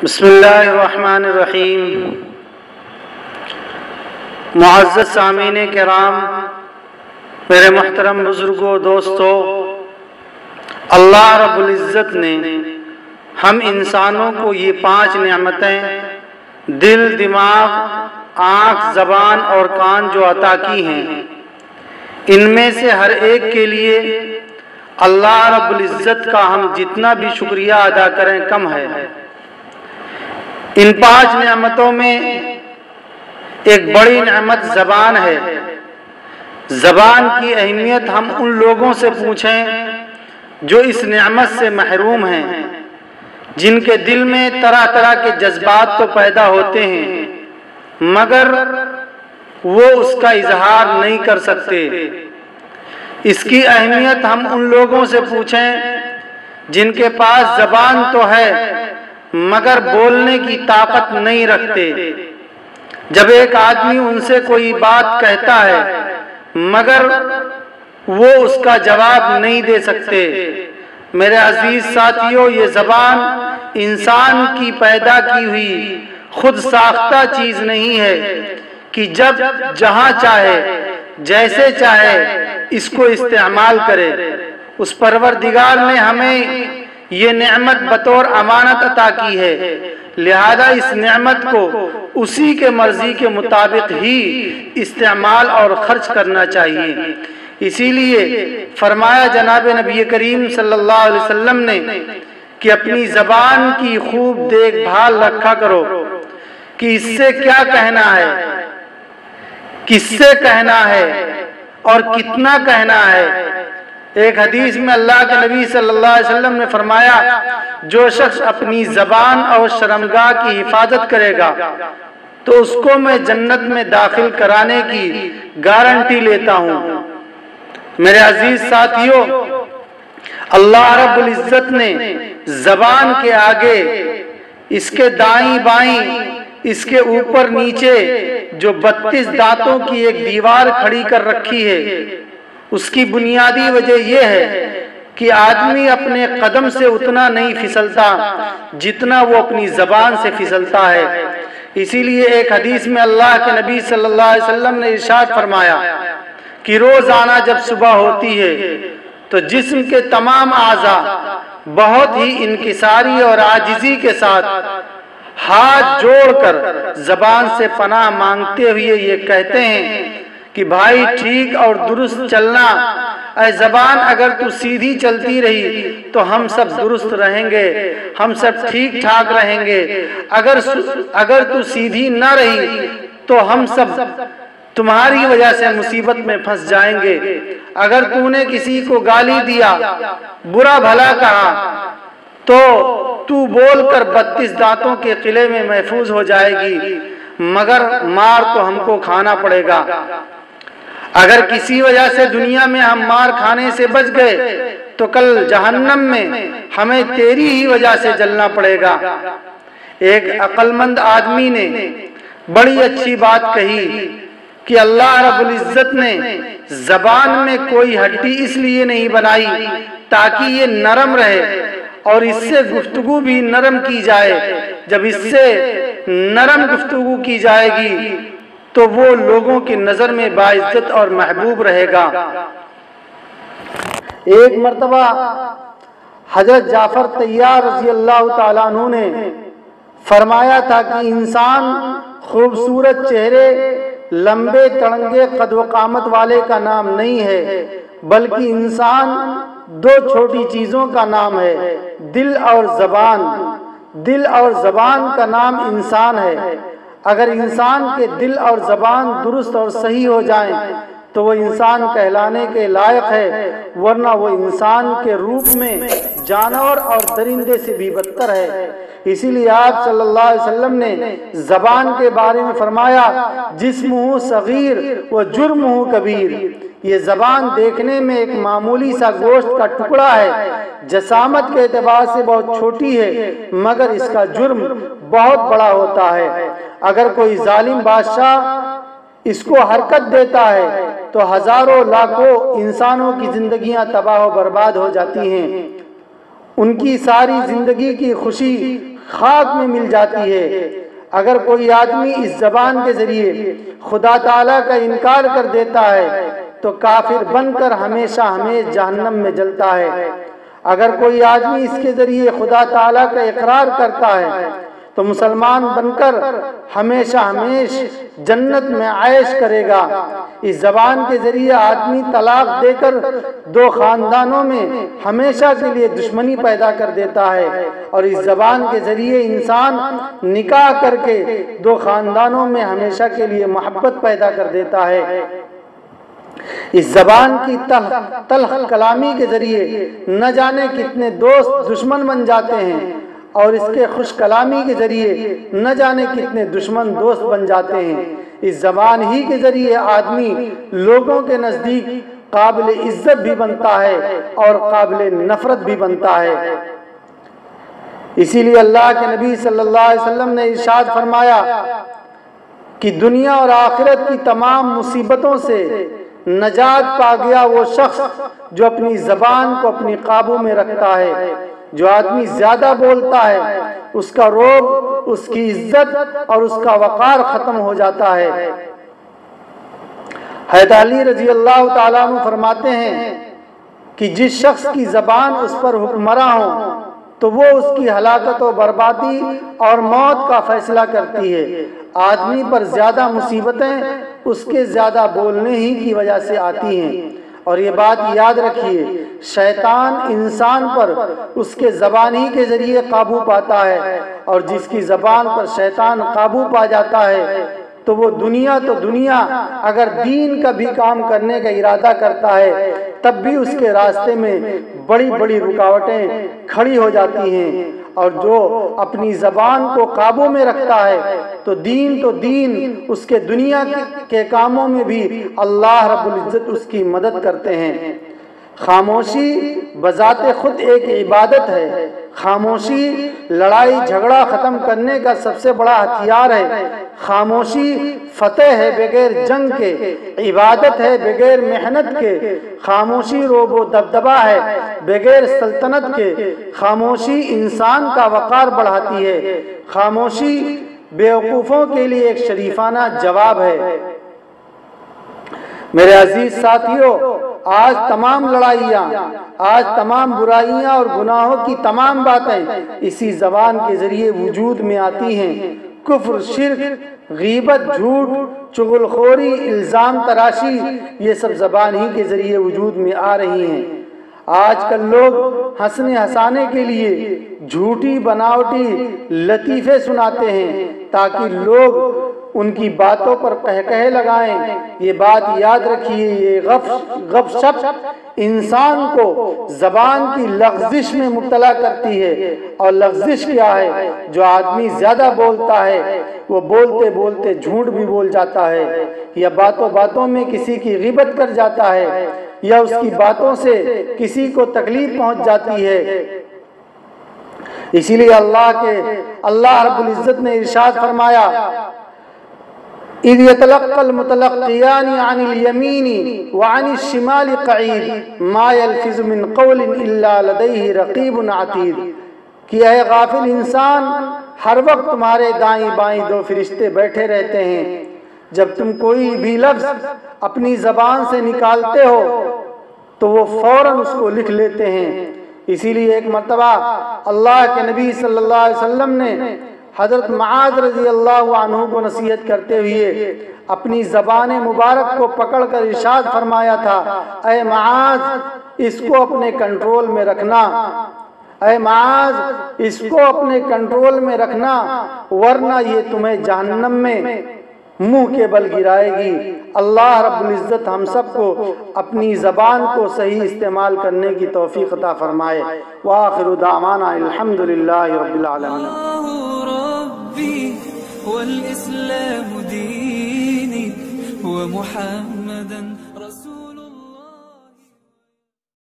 بسم اللہ الرحمن الرحیم۔ معزز سامعین کرام، میرے محترم بزرگوں، دوستوں، اللہ رب العزت نے ہم انسانوں کو یہ 5 نعمتیں دل، دماغ، آنکھ، زبان اور کان جو عطا کی ہیں، ان میں سے ہر ایک کے لیے اللہ رب العزت کا ہم جتنا بھی شکریہ ادا کریں کم ہے۔ ان 5 نعمتوں میں ایک بڑی نعمت زبان ہے۔ زبان کی اہمیت ہم ان لوگوں سے پوچھیں جو اس نعمت سے محروم ہیں، جن کے دل میں طرح طرح کے جذبات تو پیدا ہوتے ہیں مگر وہ اس کا اظہار نہیں کر سکتے۔ اس کی اہمیت ہم ان لوگوں سے پوچھیں جن کے پاس زبان تو ہے مگر بولنے کی طاقت نہیں رکھتے۔ جب ایک آدمی ان سے کوئی بات کہتا ہے مگر وہ اس کا جواب نہیں دے سکتے۔ میرے عزیز ساتھیوں، یہ زبان انسان کی پیدا کی ہوئی خود ساختہ چیز نہیں ہے کہ جب جہاں چاہے جیسے چاہے اس کو استعمال کرے۔ اس پروردگار نے ہمیں یہ نعمت بطور امانت عطا کی ہے، لہذا اس نعمت کو اسی کے مرضی کے مطابق ہی استعمال اور خرچ کرنا چاہیے۔ اسی لیے فرمایا جناب نبی کریم صلی اللہ علیہ وسلم نے کہ اپنی زبان کی خوب دیکھ بھال رکھا کرو کہ اس سے کیا کہنا ہے، کس سے کہنا ہے اور کتنا کہنا ہے۔ ایک حدیث میں اللہ کے نبی صلی اللہ علیہ وسلم نے فرمایا، جو شخص اپنی زبان اور شرمگاہ کی حفاظت کرے گا تو اس کو میں جنت میں داخل کرانے کی گارنٹی لیتا ہوں۔ میرے عزیز ساتھیوں، اللہ رب العزت نے زبان کے آگے، اس کے دائیں بائیں، اس کے اوپر نیچے جو 32 دانتوں کی ایک دیوار کھڑی کر رکھی ہے، اس کی بنیادی وجہ یہ ہے کہ آدمی اپنے قدم سے اتنا نہیں پھسلتا جتنا وہ اپنی زبان سے پھسلتا ہے۔ اسی لیے ایک حدیث میں اللہ کے نبی صلی اللہ علیہ وسلم نے ارشاد فرمایا کہ روزانہ جب صبح ہوتی ہے تو جسم کے تمام اعضاء بہت ہی انکساری اور عاجزی کے ساتھ ہاتھ جوڑ کر زبان سے پناہ مانگتے ہوئے یہ کہتے ہیں کہ بھائی ٹھیک اور درست چلنا، اے زبان اگر تو سیدھی چلتی رہی تو ہم سب درست رہیں گے، ہم سب ٹھیک ٹھاک رہیں گے، اگر تو سیدھی نہ رہی تو ہم سب تمہاری وجہ سے مصیبت میں پھنس جائیں گے، اگر تو نے کسی کو گالی دیا، برا بھلا کہا تو تو بول کر 32 دانتوں کے قلعے میں محفوظ ہو جائے گی مگر مار تو ہم کو کھانا پڑے گا۔ اگر کسی وجہ سے دنیا میں ہم مار کھانے سے بچ گئے تو کل جہنم میں ہمیں تیری ہی وجہ سے جلنا پڑے گا۔ ایک عقل مند آدمی نے بڑی اچھی بات کہی کہ اللہ رب العزت نے زبان میں کوئی ہڈی اس لیے نہیں بنائی تاکہ یہ نرم رہے اور اس سے گفتگو بھی نرم کی جائے۔ جب اس سے نرم گفتگو کی جائے گی تو وہ لوگوں کی نظر میں باعزت اور محبوب رہے گا۔ ایک مرتبہ حضرت جعفر طیار رضی اللہ تعالیٰ عنہ نے فرمایا تھا کہ انسان خوبصورت چہرے، لمبے تڑنگے قد و قامت والے کا نام نہیں ہے بلکہ انسان 2 چھوٹی چیزوں کا نام ہے، دل اور زبان۔ دل اور زبان کا نام انسان ہے۔ اگر انسان کے دل اور زبان درست اور صحیح ہو جائیں تو وہ انسان کہلانے کے لائق ہے، ورنہ وہ انسان کے روپ میں جانور اور درندے سے بھی بدتر ہے۔ اسی لیے آپ صلی اللہ علیہ وسلم نے زبان کے بارے میں فرمایا، جسمہ صغیر و جرمہ کبیر۔ یہ زبان دیکھنے میں ایک معمولی سا گوشت کا ٹکڑا ہے، جسامت کے اعتبار سے بہت چھوٹی ہے مگر اس کا جرم بہت بڑا ہوتا ہے۔ اگر کوئی ظالم بادشاہ اس کو حرکت دیتا ہے تو ہزاروں لاکھوں انسانوں کی زندگیاں تباہ و برباد ہو جاتی ہیں، ان کی ساری زندگی کی خوشی خاک میں مل جاتی ہے۔ اگر کوئی آدمی اس زبان کے ذریعے خدا تعالیٰ کا انکار کر دیتا ہے تو کافر بن کر ہمیشہ ہمیشہ جہنم میں جلتا ہے۔ اگر کوئی آدمی اس کے ذریعے خدا تعالیٰ کا اقرار کرتا ہے تو مسلمان بن کر ہمیشہ ہمیشہ جنت میں عیش کرے گا۔ اس زبان کے ذریعے آدمی طلاق دے کر دو خاندانوں میں ہمیشہ کے لیے دشمنی پیدا کر دیتا ہے، اور اس زبان کے ذریعے انسان نکاح کر کے دو خاندانوں میں ہمیشہ کے لیے محبت پیدا کر دیتا ہے۔ اس زبان کی تلخ کلامی کے ذریعے نہ جانے کتنے دوست دشمن بن جاتے ہیں، اور اس کے خوش کلامی کے ذریعے نہ جانے کتنے دشمن دوست بن جاتے ہیں۔ اس زبان ہی کے ذریعے آدمی لوگوں کے نزدیک قابل عزت بھی بنتا ہے اور قابل نفرت بھی بنتا ہے۔ اسی لیے اللہ کے نبی صلی اللہ علیہ وسلم نے ارشاد فرمایا کہ دنیا اور آخرت کی تمام مصیبتوں سے نجات پا گیا وہ شخص جو اپنی زبان کو اپنی قابو میں رکھتا ہے۔ جو آدمی زیادہ بولتا ہے اس کا روب، اس کی عزت اور اس کا وقار ختم ہو جاتا ہے۔ حضرت علی رضی اللہ تعالیٰ عنہ فرماتے ہیں کہ جس شخص کی زبان اس پر حکمراں ہو تو وہ اس کی ہلاکت و بربادی اور موت کا فیصلہ کرتی ہے۔ آدمی پر زیادہ مصیبتیں اس کے زیادہ بولنے ہی کی وجہ سے آتی ہیں، اور یہ بات یاد رکھیے، شیطان انسان پر اس کے زبان ہی کے ذریعے قابو پاتا ہے، اور جس کی زبان پر شیطان قابو پا جاتا ہے تو وہ دنیا تو دنیا اگر دین کا بھی کام کرنے کا ارادہ کرتا ہے تب بھی اس کے راستے میں بڑی بڑی رکاوٹیں کھڑی ہو جاتی ہیں۔ اور جو اپنی زبان کو قابو میں رکھتا ہے تو دین اس کے دنیا کے کاموں میں بھی اللہ رب العزت اس کی مدد کرتے ہیں۔ خاموشی بذات خود ایک عبادت ہے۔ خاموشی لڑائی جھگڑا ختم کرنے کا سب سے بڑا ہتھیار ہے۔ خاموشی فتح ہے بغیر جنگ کے، عبادت ہے بغیر محنت کے۔ خاموشی روب و دبدبا ہے بغیر سلطنت کے۔ خاموشی انسان کا وقار بڑھاتی ہے۔ خاموشی بیوقوفوں کے لیے ایک شریفانہ جواب ہے۔ میرے عزیز ساتھیوں، آج تمام لڑائیاں، آج تمام برائیاں اور گناہوں کی تمام باتیں اسی زبان کے ذریعے وجود میں آتی ہیں۔ کفر، شرک، غیبت، جھوٹ، چغل خوری، الزام تراشی، یہ سب زبان ہی کے ذریعے وجود میں آ رہی ہیں۔ آج کل لوگ ہنسنے ہنسانے کے لیے جھوٹی بناوٹی لطیفے سناتے ہیں تاکہ لوگ ان کی باتوں پر قہقہے لگائیں۔ یہ بات یاد رکھیے، یہ غب شپ انسان کو زبان کی لغزش میں مبتلا کرتی ہے۔ اور لغزش کیا ہے؟ جو آدمی زیادہ بولتا ہے وہ بولتے بولتے جھوٹ بھی بول جاتا ہے، یا باتوں باتوں میں کسی کی غیبت کر جاتا ہے، یا اس کی باتوں سے کسی کو تکلیف پہنچ جاتی ہے۔ اسی لیے اللہ رب العزت نے ارشاد فرمایا، اِذْ يَتَلَقَّى الْمُتَلَقِّيَانِ عَنِ الْيَمِينِ وَعَنِ الشِّمَالِ قَعِيدٌ مَا يَلْفِظُ مِنْ قَوْلٍ إِلَّا لَدَيْهِ رَقِيبٌ عَتِيدٌ کہ اے غافل انسان، ہر وقت تمہارے دائیں بائیں دو فرشتے بیٹھے رہتے ہیں، جب تم کوئی بھی لفظ اپنی زبان سے نکالتے ہو تو وہ فوراً اس کو لکھ لیتے ہیں۔ اسی لیے ایک مرتبہ اللہ کے نبی صلی اللہ علیہ وسلم نے حضرت معاذ رضی اللہ عنہ کو نصیحت کرتے ہوئے اپنی زبان مبارک کو پکڑ کر ارشاد فرمایا تھا، اے معاذ، اس کو اپنے کنٹرول میں رکھنا، اے معاذ، اس کو اپنے کنٹرول میں رکھنا، ورنہ یہ تمہیں جہنم میں منہ کے بل گرائے گی۔ اللہ رب العزت ہم سب کو اپنی زبان کو صحیح استعمال کرنے کی توفیق عطا فرمائے۔ وآخر دعوانا الحمدللہ رب العالمین۔ والإسلام ديني ومحمد